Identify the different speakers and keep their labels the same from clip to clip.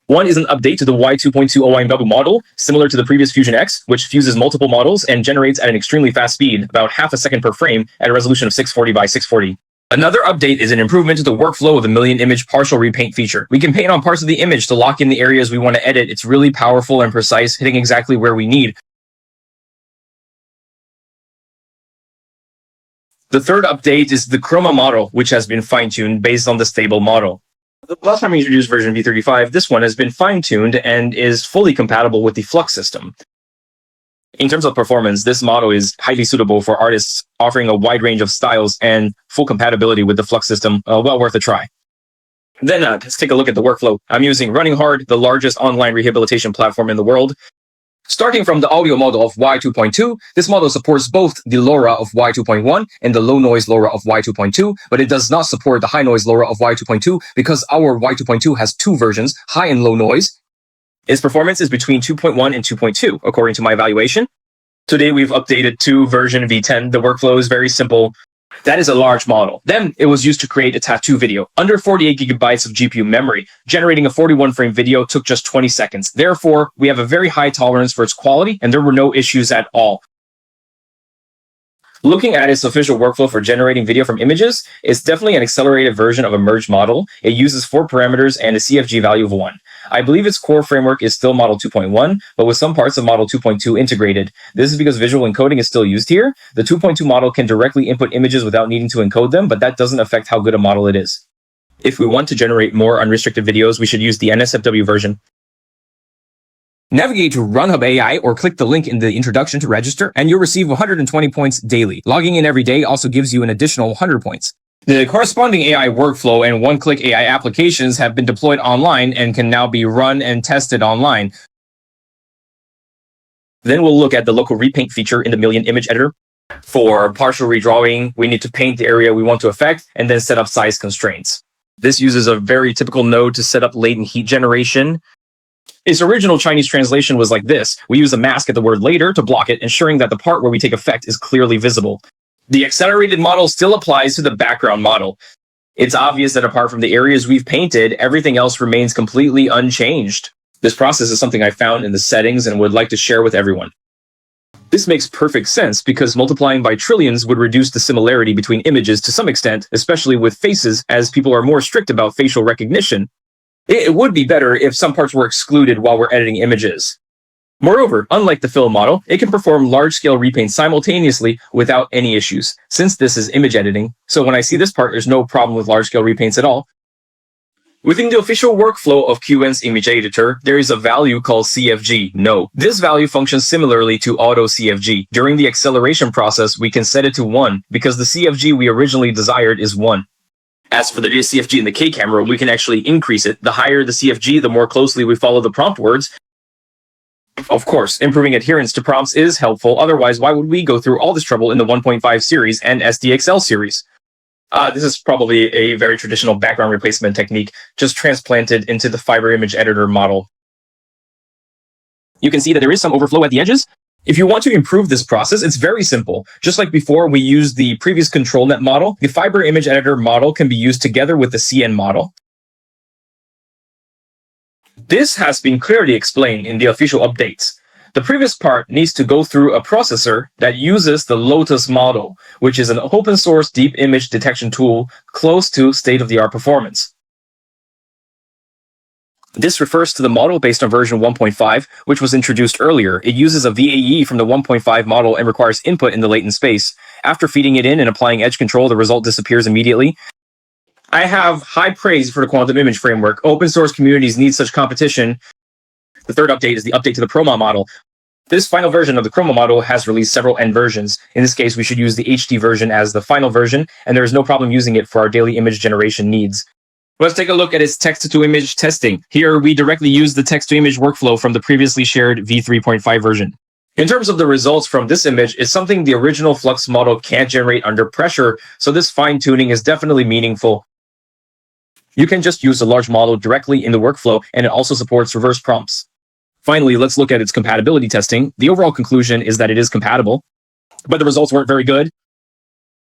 Speaker 1: One is an update to the Y2.2-AllInOne model, similar to the previous Fusion X, which fuses multiple models and generates at an extremely fast speed, about half a second per frame, at a resolution of 640 by 640. Another update is an improvement to the workflow of the million image partial repaint feature. We can paint on parts of the image to lock in the areas we want to edit. It's really powerful and precise, hitting exactly where we need. The third update is the chroma model, which has been fine-tuned based on the stable model. The last time we introduced version V35, this one has been fine-tuned and is fully compatible with the Flux system. In terms of performance, this model is highly suitable for artists, offering a wide range of styles and full compatibility with the Flux system. Well worth a try. Then let's take a look at the workflow. I'm using RunningHub, the largest online rehabilitation platform in the world. Starting from the audio model of Y2.2, this model supports both the LoRA of Y2.1 and the low noise LoRA of Y2.2, but it does not support the high noise LoRA of Y2.2 because our Y2.2 has two versions, high and low noise. Its performance is between 2.1 and 2.2, according to my evaluation. Today, we've updated to version V10. The workflow is very simple. That is a large model. Then it was used to create a tattoo video. Under 48 gigabytes of GPU memory, generating a 41 frame video took just 20 seconds. Therefore, we have a very high tolerance for its quality, and there were no issues at all. Looking at its official workflow for generating video from images, it's definitely an accelerated version of a merged model. It uses 4 parameters and a CFG value of 1. I believe its core framework is still Model 2.1, but with some parts of Model 2.2 integrated. This is because visual encoding is still used here. The 2.2 model can directly input images without needing to encode them, but that doesn't affect how good a model it is. If we want to generate more unrestricted videos, we should use the NSFW version. Navigate to RunningHub AI or click the link in the introduction to register, and you'll receive 120 points daily. Logging in every day also gives you an additional 100 points. The corresponding AI workflow and one-click AI applications have been deployed online and can now be run and tested online. Then we'll look at the local repaint feature in the Million Image Editor. For partial redrawing, we need to paint the area we want to affect and then set up size constraints. This uses a very typical node to set up latent heat generation. Its original Chinese translation was like this. We use a mask at the word later to block it, ensuring that the part where we take effect is clearly visible. The accelerated model still applies to the background model. It's obvious that apart from the areas we've painted, everything else remains completely unchanged. This process is something I found in the settings and would like to share with everyone. This makes perfect sense because multiplying by trillions would reduce the similarity between images to some extent, especially with faces, as people are more strict about facial recognition. It would be better if some parts were excluded while we're editing images. Moreover, unlike the film model, it can perform large-scale repaint simultaneously without any issues, since this is image editing. So when I see this part, there's no problem with large-scale repaints at all. Within the official workflow of Qwen-Image editor, there is a value called CFG, no. This value functions similarly to auto CFG. During the acceleration process, we can set it to 1, because the CFG we originally desired is 1. As for the CFG in the K camera, we can actually increase it. The higher the CFG, the more closely we follow the prompt words. Of course, improving adherence to prompts is helpful. Otherwise, why would we go through all this trouble in the 1.5 series and SDXL series? This is probably a very traditional background replacement technique, just transplanted into the fiber image editor model. You can see that there is some overflow at the edges. If you want to improve this process, it's very simple. Just like before we used the previous ControlNet model, the fiber image editor model can be used together with the CN model. This has been clearly explained in the official updates. The previous part needs to go through a processor that uses the Lotus model, which is an open source deep image detection tool close to state-of-the-art performance. This refers to the model based on version 1.5, which was introduced earlier. It uses a VAE from the 1.5 model and requires input in the latent space. After feeding it in and applying edge control, the result disappears immediately. I have high praise for the quantum image framework. Open source communities need such competition. The third update is the update to the Chroma model. This final version of the Chroma model has released several end versions. In this case, we should use the HD version as the final version, and there is no problem using it for our daily image generation needs. Let's take a look at its text-to-image testing. Here, we directly use the text-to-image workflow from the previously shared V3.5 version. In terms of the results from this image, it's something the original Flux model can't generate under pressure, so this fine-tuning is definitely meaningful. You can just use a large model directly in the workflow, and it also supports reverse prompts. Finally, let's look at its compatibility testing. The overall conclusion is that it is compatible, but the results weren't very good.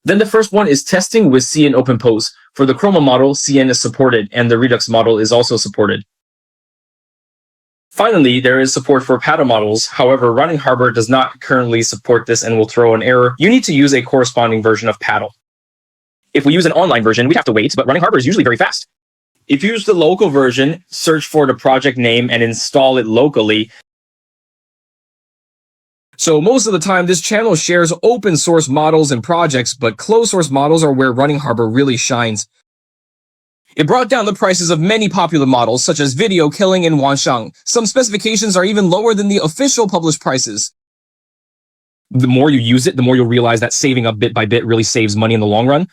Speaker 1: Then the first one is testing with CN OpenPose. For the Chroma model, CN is supported, and the Redux model is also supported. Finally, there is support for paddle models. However, RunningHub does not currently support this and will throw an error. You need to use a corresponding version of paddle. If we use an online version, we'd have to wait, but RunningHub is usually very fast. If you use the local version, search for the project name and install it locally. So most of the time, this channel shares open source models and projects, but closed source models are where RunningHub really shines. It brought down the prices of many popular models, such as Video Killing and Wanshang. Some specifications are even lower than the official published prices. The more you use it, the more you'll realize that saving up bit by bit really saves money in the long run.